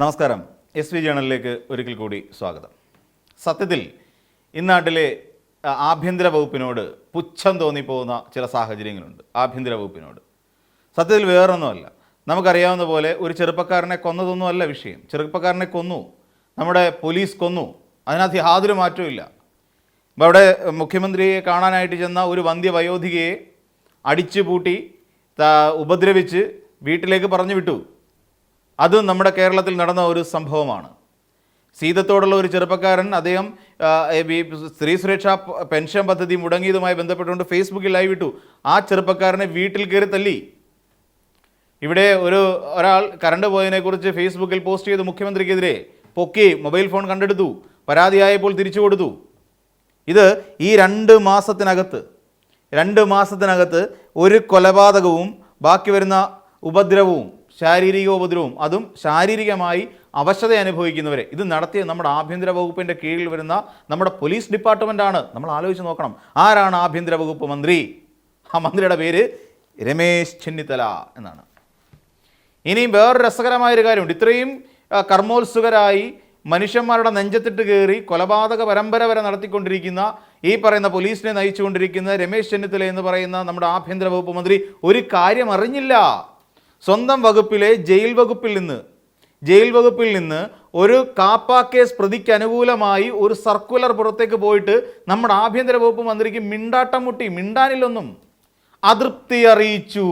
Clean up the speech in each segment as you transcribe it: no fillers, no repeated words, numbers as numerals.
നമസ്കാരം. SV ജേണലിലേക്ക് ഒരിക്കൽ കൂടി സ്വാഗതം. സത്യത്തിൽ ഇന്നാട്ടിലെ ആഭ്യന്തര വകുപ്പിനോട് പുച്ഛം തോന്നിപ്പോകുന്ന ചില സാഹചര്യങ്ങളുണ്ട്. ആഭ്യന്തര വകുപ്പിനോട് സത്യത്തിൽ വേറൊന്നുമല്ല, നമുക്കറിയാവുന്ന പോലെ ഒരു ചെറുപ്പക്കാരനെ കൊന്നതൊന്നുമല്ല വിഷയം. ചെറുപ്പക്കാരനെ കൊന്നു, നമ്മുടെ പോലീസ് കൊന്നു, അതിനകത്ത് യാതൊരു മാറ്റവും ഇല്ല. അവിടെ മുഖ്യമന്ത്രിയെ കാണാനായിട്ട് ചെന്ന ഒരു വന്ധ്യവയോധികയെ അടിച്ചു പൂട്ടി ഉപദ്രവിച്ച് വീട്ടിലേക്ക് പറഞ്ഞു വിട്ടു. അത് നമ്മുടെ കേരളത്തിൽ നടന്ന ഒരു സംഭവമാണ്. സീതത്തോടുള്ള ഒരു ചെറുപ്പക്കാരൻ, അദ്ദേഹം സ്ത്രീ സുരക്ഷാ പെൻഷൻ പദ്ധതി മുടങ്ങിയതുമായി ബന്ധപ്പെട്ടുകൊണ്ട് ഫേസ്ബുക്കിൽ ലൈവ് ഇട്ടു. ആ ചെറുപ്പക്കാരനെ വീട്ടിൽ കയറി തല്ലി. ഇവിടെ ഒരാൾ കറണ്ട് പോയതിനെക്കുറിച്ച് ഫേസ്ബുക്കിൽ പോസ്റ്റ് ചെയ്ത് മുഖ്യമന്ത്രിക്കെതിരെ പൊക്കി മൊബൈൽ ഫോൺ കണ്ടെടുത്തു, പരാതിയായപ്പോൾ തിരിച്ചു കൊടുത്തു. ഇത് ഈ 2 മാസത്തിനകത്ത് ഒരു കൊലപാതകവും ബാക്കി വരുന്ന ഉപദ്രവവും, ശാരീരിക ഉപദ്രവവും, അതും ശാരീരികമായി അവശത അനുഭവിക്കുന്നവരെ ഇത് നടത്തിയ നമ്മുടെ ആഭ്യന്തര വകുപ്പിൻ്റെ കീഴിൽ വരുന്ന നമ്മുടെ പോലീസ് ഡിപ്പാർട്ട്മെൻറ്റാണ്. നമ്മൾ ആലോചിച്ച് നോക്കണം, ആരാണ് ആഭ്യന്തര വകുപ്പ് മന്ത്രി? ആ മന്ത്രിയുടെ പേര് രമേശ് ചെന്നിത്തല എന്നാണ്. ഇനിയും വേറൊരു രസകരമായൊരു കാര്യമുണ്ട്. ഇത്രയും കർമ്മോത്സുകരായി മനുഷ്യന്മാരുടെ നെഞ്ചത്തിട്ട് കയറി കൊലപാതക പരമ്പര വരെ നടത്തിക്കൊണ്ടിരിക്കുന്ന ഈ പറയുന്ന പോലീസിനെ നയിച്ചുകൊണ്ടിരിക്കുന്ന രമേശ് ചെന്നിത്തല എന്ന് പറയുന്ന നമ്മുടെ ആഭ്യന്തര വകുപ്പ് മന്ത്രി ഒരു കാര്യം അറിഞ്ഞില്ല. സ്വന്തം വകുപ്പിലെ ജയിൽ വകുപ്പിൽ നിന്ന് ഒരു കാപ്പ കേസ് പ്രതിക്ക് അനുകൂലമായി ഒരു സർക്കുലർ പുറത്തേക്ക് പോയിട്ട് നമ്മുടെ ആഭ്യന്തര വകുപ്പ് മന്ത്രിക്ക് മിണ്ടാട്ടം മുട്ടി. മിണ്ടാനില്ലൊന്നും. അതൃപ്തി അറിയിച്ചു.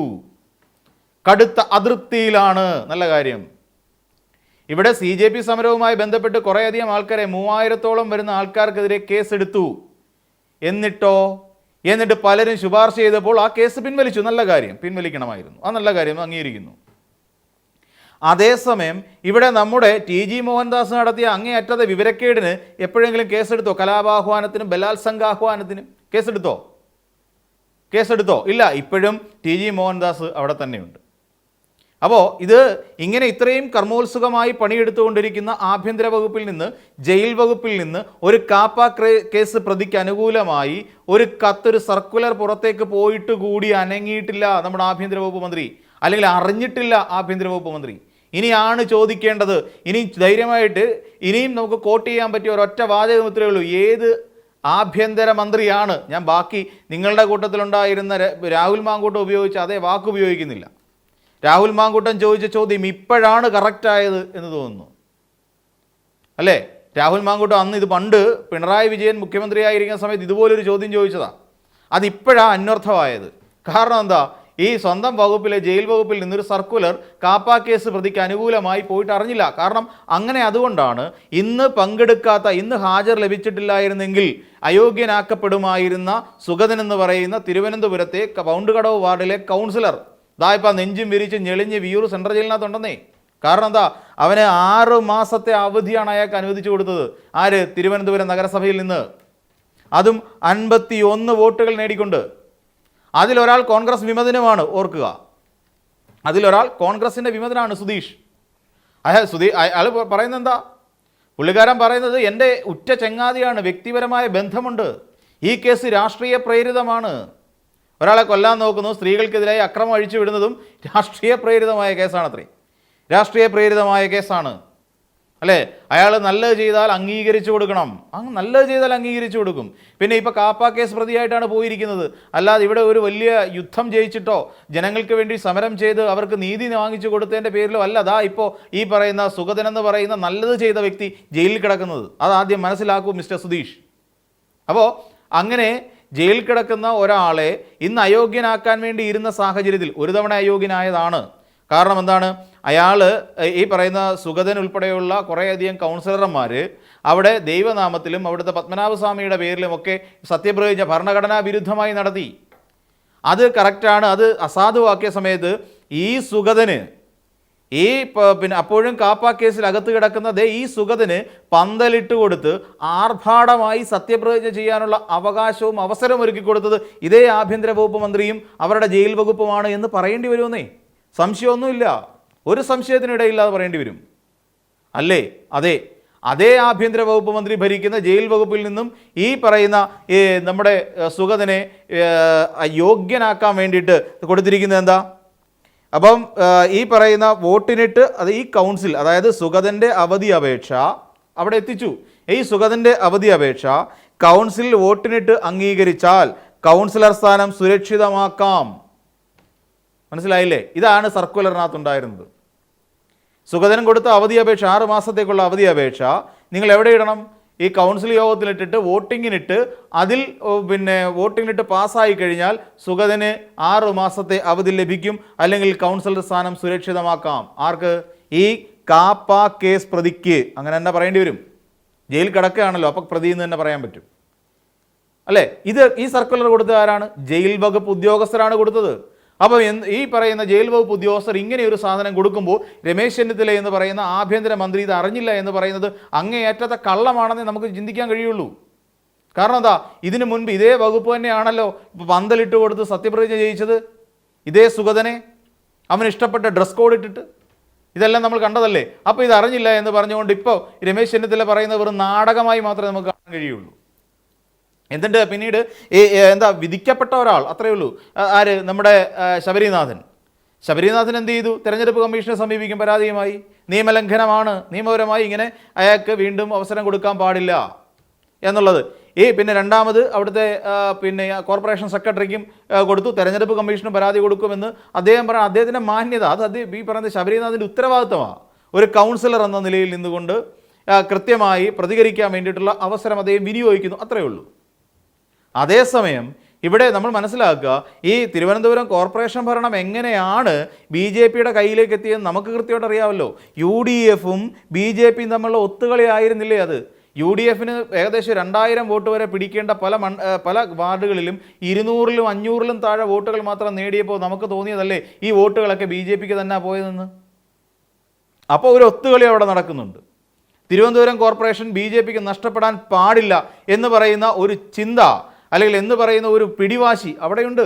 കടുത്ത അതൃപ്തിയിലാണ്. നല്ല കാര്യം. ഇവിടെ CJP സമരവുമായി ബന്ധപ്പെട്ട് കുറേയധികം ആൾക്കാരെ, 3000-ഓളം വരുന്ന ആൾക്കാർക്കെതിരെ കേസെടുത്തു. എന്നിട്ട് പലരും ശുപാർശ ചെയ്തപ്പോൾ ആ കേസ് പിൻവലിച്ചു. നല്ല കാര്യം, പിൻവലിക്കണമായിരുന്നു. ആ നല്ല കാര്യം അംഗീകരിക്കുന്നു. അതേസമയം ഇവിടെ നമ്മുടെ TG മോഹൻദാസ് നടത്തിയ അങ്ങേയറ്റത്തെ വിവരക്കേടിന് എപ്പോഴെങ്കിലും കേസെടുത്തോ? കലാപാഹ്വാനത്തിനും ബലാത്സംഗാഹ്വാനത്തിനും കേസെടുത്തോ? ഇല്ല. ഇപ്പോഴും TG മോഹൻദാസ് അവിടെ തന്നെയുണ്ട്. അപ്പോൾ ഇത് ഇങ്ങനെ ഇത്രയും കർമ്മോത്സുകമായി പണിയെടുത്തുകൊണ്ടിരിക്കുന്ന ആഭ്യന്തര വകുപ്പിൽ നിന്ന്, ജയിൽ വകുപ്പിൽ നിന്ന് ഒരു കാപ്പ കേസ് പ്രതിക്ക് അനുകൂലമായി ഒരു സർക്കുലർ പുറത്തേക്ക് പോയിട്ട് കൂടി അനങ്ങിയിട്ടില്ല നമ്മുടെ ആഭ്യന്തര വകുപ്പ് മന്ത്രി, അല്ലെങ്കിൽ അറിഞ്ഞിട്ടില്ല ആഭ്യന്തര വകുപ്പ് മന്ത്രി. ഇനിയാണ് ചോദിക്കേണ്ടത്. ഇനി ധൈര്യമായിട്ട് ഇനിയും നമുക്ക് കോട്ട് ചെയ്യാൻ പറ്റിയ ഒരൊറ്റ വാചകം ഇത്രയേ ഉള്ളൂ: ഏത് ആഭ്യന്തര മന്ത്രിയാണ്? ഞാൻ ബാക്കി നിങ്ങളുടെ കൂട്ടത്തിലുണ്ടായിരുന്ന രാഹുൽ മാങ്കൂട്ടം ഉപയോഗിച്ച അതേ വാക്ക് ഉപയോഗിക്കുന്നില്ല. രാഹുൽ മാങ്കൂട്ടം ചോദിച്ച ചോദ്യം ഇപ്പോഴാണ് കറക്റ്റായത് എന്ന് തോന്നുന്നു, അല്ലേ? രാഹുൽ മാങ്കൂട്ടം അന്ന് ഇത് പണ്ട് പിണറായി വിജയൻ മുഖ്യമന്ത്രിയായിരിക്കുന്ന സമയത്ത് ഇതുപോലൊരു ചോദ്യം ചോദിച്ചതാണ്. അതിപ്പോഴാണ് അന്വർത്ഥമായത്. കാരണം എന്താ? ഈ സ്വന്തം വകുപ്പിലെ ജയിൽ വകുപ്പിൽ നിന്നൊരു സർക്കുലർ കാപ്പ കേസ് പ്രതിക്ക് അനുകൂലമായി പോയിട്ട് അറിഞ്ഞില്ല. കാരണം അങ്ങനെ അതുകൊണ്ടാണ് ഇന്ന് ഹാജർ ലഭിച്ചിട്ടില്ലായിരുന്നെങ്കിൽ അയോഗ്യനാക്കപ്പെടുമായിരുന്ന സുഗതൻ എന്ന് പറയുന്ന തിരുവനന്തപുരത്തെ പൗണ്ടുകടവ് വാർഡിലെ കൗൺസിലർ ഇപ്പം നെഞ്ചും വിരിച്ച് ഞെളിഞ്ഞ് വിയൂർ സെൻട്രൽ ജയിലിനകത്തുണ്ടെന്നേ. കാരണം എന്താ? അവന് 6 മാസത്തെ അവധിയാണ് അയാൾക്ക് അനുവദിച്ചു കൊടുത്തത്. ആര്? തിരുവനന്തപുരം നഗരസഭയിൽ നിന്ന്. അതും 51 വോട്ടുകൾ നേടിക്കൊണ്ട്. അതിലൊരാൾ കോൺഗ്രസ് വിമതനുമാണ്, ഓർക്കുക. അതിലൊരാൾ കോൺഗ്രസിൻ്റെ വിമതനാണ്, സുധീഷ്. അയാൾ പറയുന്നത് എന്താ? പുള്ളിക്കാരൻ പറയുന്നത് എൻ്റെ ഉറ്റ ചങ്ങാതിയാണ്, വ്യക്തിപരമായ ബന്ധമുണ്ട്, ഈ കേസ് രാഷ്ട്രീയ പ്രേരിതമാണ്. ഒരാളെ കൊല്ലാൻ നോക്കുന്നു, സ്ത്രീകൾക്കെതിരായി അക്രമം അഴിച്ചു വിടുന്നതും രാഷ്ട്രീയ പ്രേരിതമായ കേസാണ്, അല്ലേ? അയാൾ നല്ലത് ചെയ്താൽ അംഗീകരിച്ചു കൊടുക്കണം. നല്ലത് ചെയ്താൽ അംഗീകരിച്ചു കൊടുക്കും. പിന്നെ ഇപ്പോൾ കാപ്പ കേസ് പ്രതിയായിട്ടാണ് പോയിരിക്കുന്നത്. അല്ലാതെ ഇവിടെ ഒരു വലിയ യുദ്ധം ജയിച്ചിട്ടോ ജനങ്ങൾക്ക് വേണ്ടി സമരം ചെയ്ത് അവർക്ക് നീതി വാങ്ങിച്ചു കൊടുത്തതിൻ്റെ പേരിലോ അല്ല ഇപ്പോൾ ഈ പറയുന്ന സുഗതൻ എന്ന് പറയുന്ന നല്ലത് ചെയ്ത വ്യക്തി ജയിലിൽ കിടക്കുന്നത്. അതാദ്യം മനസ്സിലാക്കൂ മിസ്റ്റർ സുധീഷ്. അപ്പോൾ അങ്ങനെ ജയിലിൽ കിടക്കുന്ന ഒരാളെ ഇന്ന് അയോഗ്യനാക്കാൻ വേണ്ടി ഇരുന്ന സാഹചര്യത്തിൽ ഒരു തവണ അയോഗ്യനായതാണ്. കാരണം എന്താണ്? അയാൾ ഈ പറയുന്ന സുഗതൻ ഉൾപ്പെടെയുള്ള കുറേയധികം കൗൺസിലർമാർ അവിടെ ദൈവനാമത്തിലും അവിടുത്തെ പത്മനാഭസ്വാമിയുടെ പേരിലുമൊക്കെ സത്യപ്രതിജ്ഞ ഭരണഘടനാ വിരുദ്ധമായി നടത്തി. അത് കറക്റ്റാണ്. അത് അസാധുവാക്കിയ സമയത്ത് ഈ സുഗതന് അപ്പോഴും കാപ്പ കേസിൽ അകത്ത് കിടക്കുന്ന ഈ സുഗതന് പന്തലിട്ട് കൊടുത്ത് ആർഭാടമായി സത്യപ്രതിജ്ഞ ചെയ്യാനുള്ള അവകാശവും അവസരവും ഒരുക്കി കൊടുത്തത് ഇതേ ആഭ്യന്തര വകുപ്പ് മന്ത്രിയും അവരുടെ ജയിൽ വകുപ്പുമാണ് എന്ന് പറയേണ്ടി വരുമെന്നേ. സംശയമൊന്നുമില്ല, ഒരു സംശയത്തിനിടയില്ലാതെ പറയേണ്ടി വരും, അല്ലേ? അതേ ആഭ്യന്തര വകുപ്പ് മന്ത്രി ഭരിക്കുന്ന ജയിൽ വകുപ്പിൽ നിന്നും ഈ പറയുന്ന നമ്മുടെ സുഗതനെ യോഗ്യനാക്കാൻ വേണ്ടിയിട്ട് കൊടുത്തിരിക്കുന്നത് എന്താ? അപ്പം ഈ പറയുന്ന വോട്ടിനിട്ട് അത് ഈ കൗൺസിൽ, അതായത് സുഗതൻ്റെ അവധി അപേക്ഷ അവിടെ എത്തിച്ചു. ഈ സുഗതൻ്റെ അവധി അപേക്ഷ കൗൺസിൽ വോട്ടിനിട്ട് അംഗീകരിച്ചാൽ കൗൺസിലർ സ്ഥാനം സുരക്ഷിതമാക്കാം. മനസ്സിലായില്ലേ? ഇതാണ് സർക്കുലറിനകത്തുണ്ടായിരുന്നത്. സുഗതൻ കൊടുത്ത അവധി അപേക്ഷ, 6 മാസത്തേക്കുള്ള അവധി അപേക്ഷ നിങ്ങൾ എവിടെ ഇടണം? ഈ കൗൺസിൽ യോഗത്തിലിട്ടിട്ട് വോട്ടിങ്ങിനിട്ട് അതിൽ വോട്ടിങ്ങിനിട്ട് പാസ്സായി കഴിഞ്ഞാൽ സുഗതന് 6 മാസത്തെ അവധി ലഭിക്കും, അല്ലെങ്കിൽ കൗൺസിലർ സ്ഥാനം സുരക്ഷിതമാക്കാം. ആർക്ക്? ഈ കാപ്പ കേസ് പ്രതിക്ക്. അങ്ങനെ തന്നെ പറയേണ്ടി വരും. ജയിൽ കിടക്കുകയാണല്ലോ, അപ്പം പ്രതി എന്ന് തന്നെ പറയാൻ പറ്റും അല്ലേ? ഈ സർക്കുലർ കൊടുത്തത് ആരാണ്? ജയിൽ വകുപ്പ് ഉദ്യോഗസ്ഥരാണ് കൊടുത്തത്. അപ്പോൾ ഈ പറയുന്ന ജയിൽ വകുപ്പ് ഉദ്യോഗസ്ഥർ ഇങ്ങനെ ഒരു സാധനം കൊടുക്കുമ്പോൾ രമേശ് ചെന്നിത്തല എന്ന് പറയുന്ന ആഭ്യന്തരമന്ത്രി ഇത് അറിഞ്ഞില്ല എന്ന് പറയുന്നത് അങ്ങേയറ്റത്തെ കള്ളമാണെന്നേ നമുക്ക് ചിന്തിക്കാൻ കഴിയുള്ളൂ. കാരണം എന്താ? ഇതിനു മുൻപ് ഇതേ വകുപ്പ് തന്നെയാണല്ലോ പന്തലിട്ട് കൊടുത്ത് സത്യപ്രതിജ്ഞ ചെയ്യിച്ചത്, ഇതേ സുഗതനെ അവന് ഇഷ്ടപ്പെട്ട ഡ്രസ് കോഡ് ഇട്ടിട്ട്. ഇതെല്ലാം നമ്മൾ കണ്ടതല്ലേ? അപ്പോൾ ഇത് അറിഞ്ഞില്ല എന്ന് പറഞ്ഞുകൊണ്ട് ഇപ്പോൾ രമേശ് ചെന്നിത്തല പറയുന്നത് വെറും നാടകമായി മാത്രമേ നമുക്ക് കാണാൻ കഴിയുള്ളൂ. എന്നിട്ട് പിന്നീട് വിധിക്കപ്പെട്ട ഒരാൾ, അത്രയേ ഉള്ളൂ. ആര്? നമ്മുടെ ശബരിനാഥൻ എന്ത് ചെയ്തു? തെരഞ്ഞെടുപ്പ് കമ്മീഷനെ സമീപിക്കും പരാതിയുമായി. നിയമലംഘനമാണ്, നിയമപരമായി ഇങ്ങനെ അയാൾക്ക് വീണ്ടും അവസരം കൊടുക്കാൻ പാടില്ല എന്നുള്ളത്. പിന്നെ രണ്ടാമത് അവിടുത്തെ കോർപ്പറേഷൻ സെക്രട്ടറിക്കും കൊടുത്തു, തെരഞ്ഞെടുപ്പ് കമ്മീഷനും പരാതി കൊടുക്കുമെന്ന് അദ്ദേഹം പറയാം. അദ്ദേഹത്തിൻ്റെ മാന്യത അത് ഈ പറയുന്നത് ശബരിനാഥിൻ്റെ ഉത്തരവാദിത്തമാണ്. ഒരു കൗൺസിലർ എന്ന നിലയിൽ നിന്നുകൊണ്ട് കൃത്യമായി പ്രതികരിക്കാൻ വേണ്ടിയിട്ടുള്ള അവസരം അദ്ദേഹം വിനിയോഗിക്കുന്നു, അത്രയേ ഉള്ളൂ. അതേസമയം ഇവിടെ നമ്മൾ മനസ്സിലാക്കുക, ഈ തിരുവനന്തപുരം കോർപ്പറേഷൻ ഭരണം എങ്ങനെയാണ് BJPയുടെ കയ്യിലേക്ക് എത്തിയെന്ന് നമുക്ക് കൃത്യമായിട്ട് അറിയാമല്ലോ. UDFും BJPയും തമ്മിലുള്ള ഒത്തുകളി ആയിരുന്നില്ലേ അത്? UDFന് ഏകദേശം 2000 വോട്ട് വരെ പിടിക്കേണ്ട പല വാർഡുകളിലും 200-ലും 500-ലും താഴെ വോട്ടുകൾ മാത്രം നേടിയപ്പോൾ നമുക്ക് തോന്നിയതല്ലേ ഈ വോട്ടുകളൊക്കെ BJPക്ക് തന്നെ പോയതെന്ന്. അപ്പോൾ ഒരു ഒത്തുകളി അവിടെ നടക്കുന്നുണ്ട്. തിരുവനന്തപുരം കോർപ്പറേഷൻ BJPക്ക് നഷ്ടപ്പെടാൻ പാടില്ല എന്ന് പറയുന്ന ഒരു ചിന്ത, അല്ലെങ്കിൽ എന്ന് പറയുന്ന ഒരു പിടിവാശി അവിടെയുണ്ട്.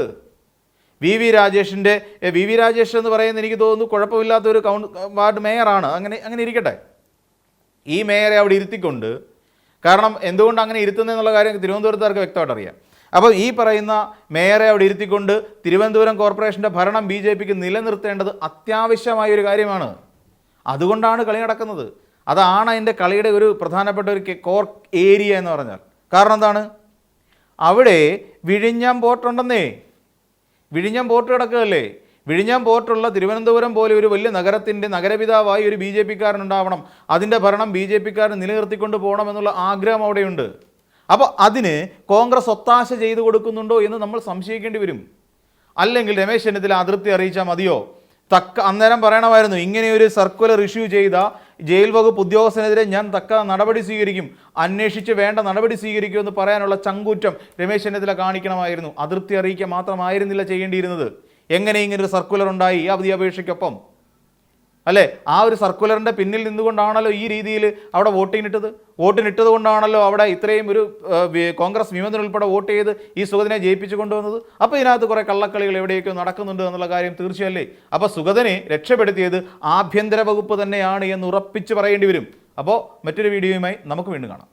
വി വി രാജേഷ് എന്ന് പറയുന്നത് എനിക്ക് തോന്നുന്നു കുഴപ്പമില്ലാത്തൊരു വാർഡ് മേയറാണ്. അങ്ങനെ ഇരിക്കട്ടെ. ഈ മേയറെ അവിടെ ഇരുത്തിക്കൊണ്ട്, കാരണം എന്തുകൊണ്ട് അങ്ങനെ ഇരുത്തുന്നതെന്നുള്ള കാര്യം തിരുവനന്തപുരത്തുകാർക്ക് വ്യക്തമായിട്ട് അറിയാം. അപ്പോൾ ഈ പറയുന്ന മേയറെ അവിടെ ഇരുത്തിക്കൊണ്ട് തിരുവനന്തപുരം കോർപ്പറേഷൻ്റെ ഭരണം BJPക്ക് നിലനിർത്തേണ്ടത് അത്യാവശ്യമായൊരു കാര്യമാണ്. അതുകൊണ്ടാണ് കളി നടക്കുന്നത്. അതാണ് അതിൻ്റെ കളിയുടെ ഒരു പ്രധാനപ്പെട്ട ഒരു കോർ ഏരിയ എന്ന് പറഞ്ഞാൽ. കാരണം എന്താണ്? അവിടെ വിഴിഞ്ഞം പോർട്ടുണ്ടെന്നേ. വിഴിഞ്ഞം പോർട്ട് കിടക്കുകയല്ലേ. വിഴിഞ്ഞം പോർട്ടുള്ള തിരുവനന്തപുരം പോലെ ഒരു വലിയ നഗരത്തിൻ്റെ നഗരപിതാവായി ഒരു BJPക്കാരനുണ്ടാവണം. അതിൻ്റെ ഭരണം BJPക്കാരൻ നിലനിർത്തിക്കൊണ്ട് പോകണമെന്നുള്ള ആഗ്രഹം അവിടെയുണ്ട്. അപ്പോൾ അതിന് കോൺഗ്രസ് ഒത്താശ ചെയ്തു കൊടുക്കുന്നുണ്ടോ എന്ന് നമ്മൾ സംശയിക്കേണ്ടി വരും. അല്ലെങ്കിൽ രമേശ് ചെന്നിത്തല അതൃപ്തി അറിയിച്ചാൽ മതിയോ? അന്നേരം പറയണമായിരുന്നു, ഇങ്ങനെയൊരു സർക്കുലർ ഇഷ്യൂ ചെയ്ത ജയിൽ വകുപ്പ് ഉദ്യോഗസ്ഥനെതിരെ ഞാൻ തക്ക നടപടി സ്വീകരിക്കും, അന്വേഷിച്ച് വേണ്ട നടപടി സ്വീകരിക്കുമെന്ന് പറയാനുള്ള ചങ്കൂറ്റം രമേശ് ചെന്നിത്തല കാണിക്കണമായിരുന്നു. അതൃപ്തി അറിയിക്കുക മാത്രമായിരുന്നില്ല ചെയ്യേണ്ടിയിരുന്നത്. എങ്ങനെ ഇങ്ങനൊരു സർക്കുലർ ഉണ്ടായി ഈ അവധി അപേക്ഷയ്ക്കൊപ്പം അല്ലേ? ആ ഒരു സർക്കുലറിൻ്റെ പിന്നിൽ നിന്നുകൊണ്ടാണല്ലോ ഈ രീതിയിൽ അവിടെ വോട്ടിനിട്ടത് കൊണ്ടാണല്ലോ അവിടെ ഇത്രയും ഒരു കോൺഗ്രസ് വിമതൻ ഉൾപ്പെടെ വോട്ട് ചെയ്ത് ഈ സുഗതനെ ജയിപ്പിച്ചു കൊണ്ടുവന്നത്. അപ്പോൾ ഇതിനകത്ത് കുറേ കള്ളക്കളികൾ എവിടെയൊക്കെ നടക്കുന്നുണ്ട് എന്നുള്ള കാര്യം തീർച്ചയല്ലേ. അപ്പോൾ സുഗതനെ രക്ഷപ്പെടുത്തിയത് ആഭ്യന്തര വകുപ്പ് തന്നെയാണ് എന്ന് ഉറപ്പിച്ച് പറയേണ്ടി വരും. അപ്പോൾ മറ്റൊരു വീഡിയോയുമായി നമുക്ക് വീണ്ടും കാണാം.